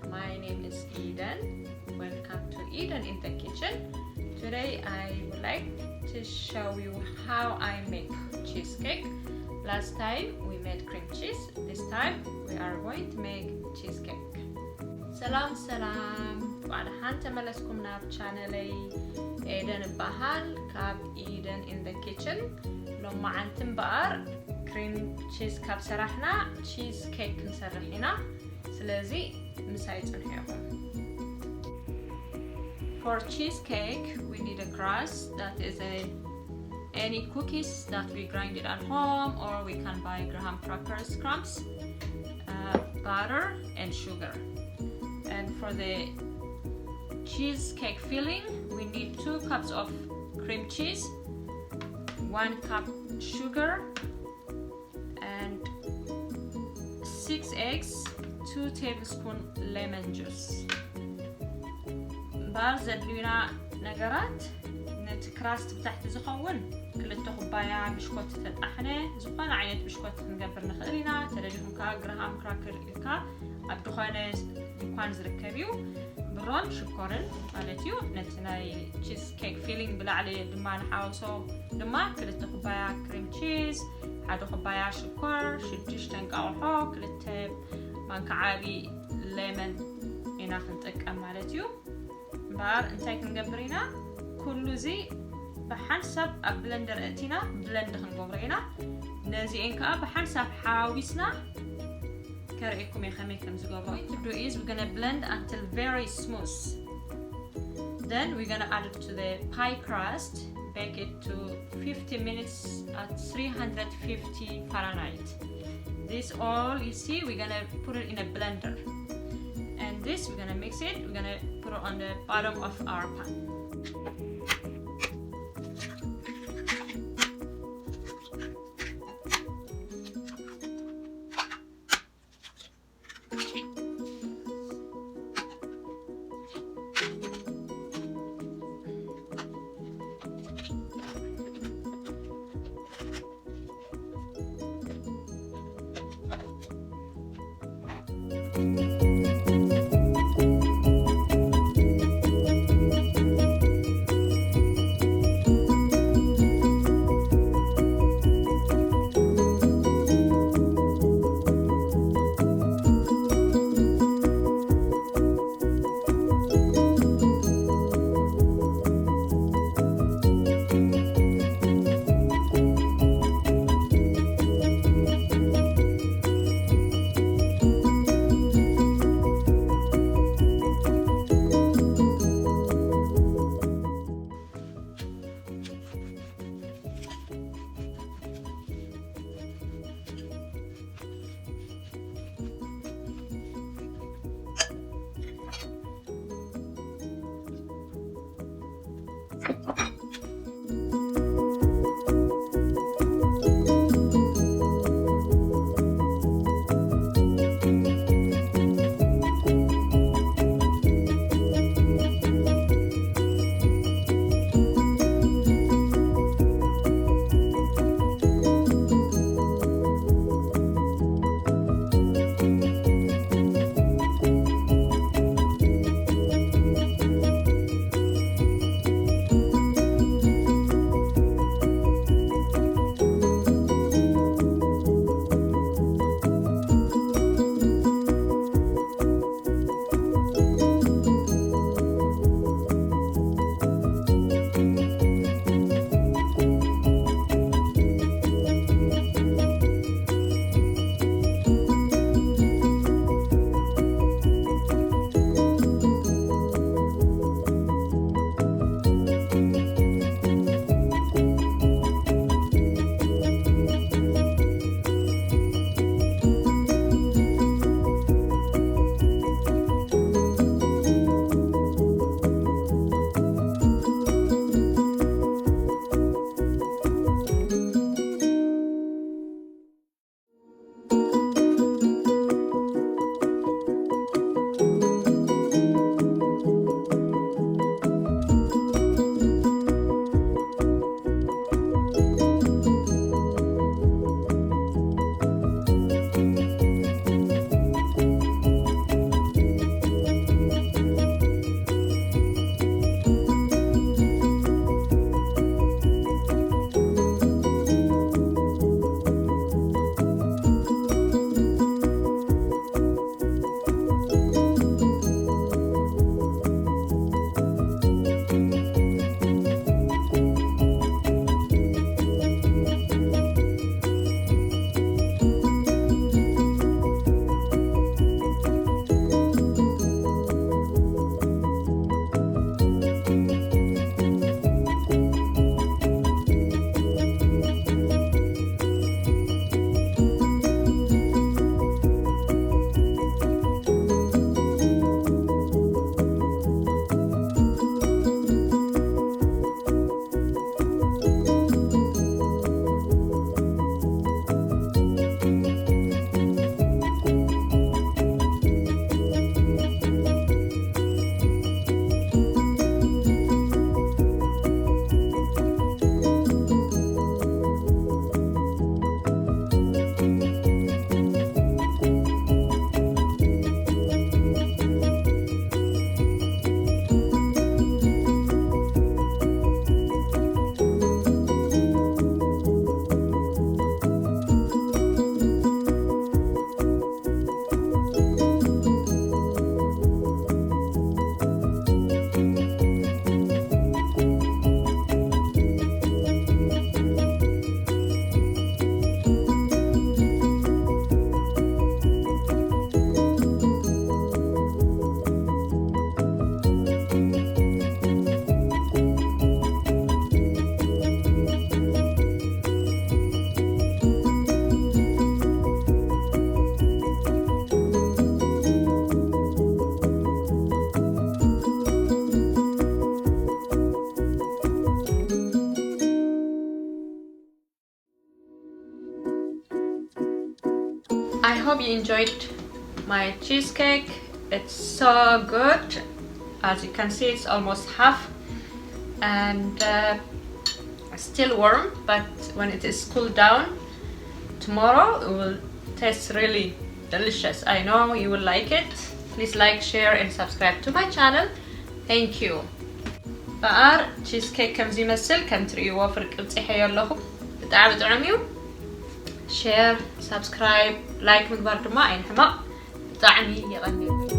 My name is Eden. Welcome to Eden in the kitchen. Today I would like to show you how I make cheesecake. Last time we made cream cheese. This time we are going to make cheesecake. Salam salam. وعلى تملسكم ناب channelي Eden بحال كاب Eden in the kitchen. لما عنتم بقر cream cheese كاب سرحنا cheesecake نسرحنا. سلازي مسايد نحيهم. For cheesecake, we need a crust that is any cookies that we grind it at home, or we can buy graham crackers crumbs, butter and sugar. And for the cheesecake filling, we need 2 cups of cream cheese, 1 cup sugar, and 6 eggs, 2 tablespoons lemon juice. بار زدلونا نجارات نت كراست بتاعت زخون كلته خبايا بشكوت تطحنه زقنا عينت بشكوت نقبر نخلينا تلجهم كا جراهام كراكر كا عبد خانه يكون زركبيو برون شكرن مالتيو نتناي تشيز كيك فيلينج بلا عليه لما نحاوسو لما كلته خبايا كريم تشيز حدو خبايا شكر شدش تنقاوحو كلته مانك عابي ليمون هنا خنطق مالتيو بار انتي كنقبرينا كل زي بحنسب بلندر اتينا بلند خنقبرينا نازي انكا بحنسب حاويسنا كرئيكم يا خمي كم زقبرو what to do is we're gonna blend until very smooth. Then we're gonna add it to the pie crust, bake it to 50 minutes at 350 Fahrenheit. This all you see we're gonna put it in a blender. And this we're gonna mix it, we're gonna put it on the bottom of our pan. hope you enjoyed my cheesecake. It's so good. As you can see, it's almost half and still warm, but when it is cooled down tomorrow it will taste really delicious. I know you will like it. Please like, share and subscribe to my channel. Thank you. بقر cheesecake كمزي مسل كم تريوا فرق بصحي لكم بتعب تعميو share subscribe like مقبر دما عين حما طعمي يغني